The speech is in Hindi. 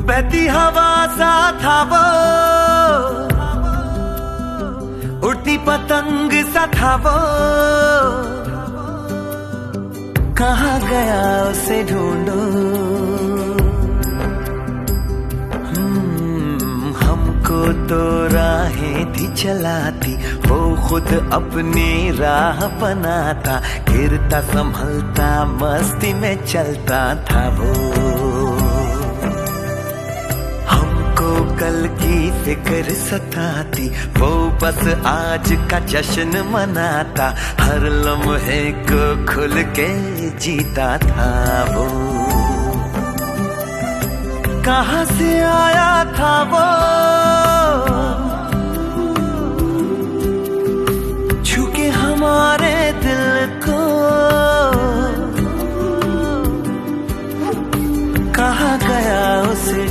बहती हवा सा था वो, उड़ती पतंग सा था वो, कहाँ गया उसे ढूंढो। हमको तो राहें थी चलाती, वो खुद अपनी राह बनाता, गिरता संभलता मस्ती में चलता था वो। कल की फिक्र सताती, वो बस आज का जश्न मनाता, हर लम्हे को खुल के जीता था वो। कहाँ से आया था वो, छू के हमारे दिल को, कहाँ गया उसे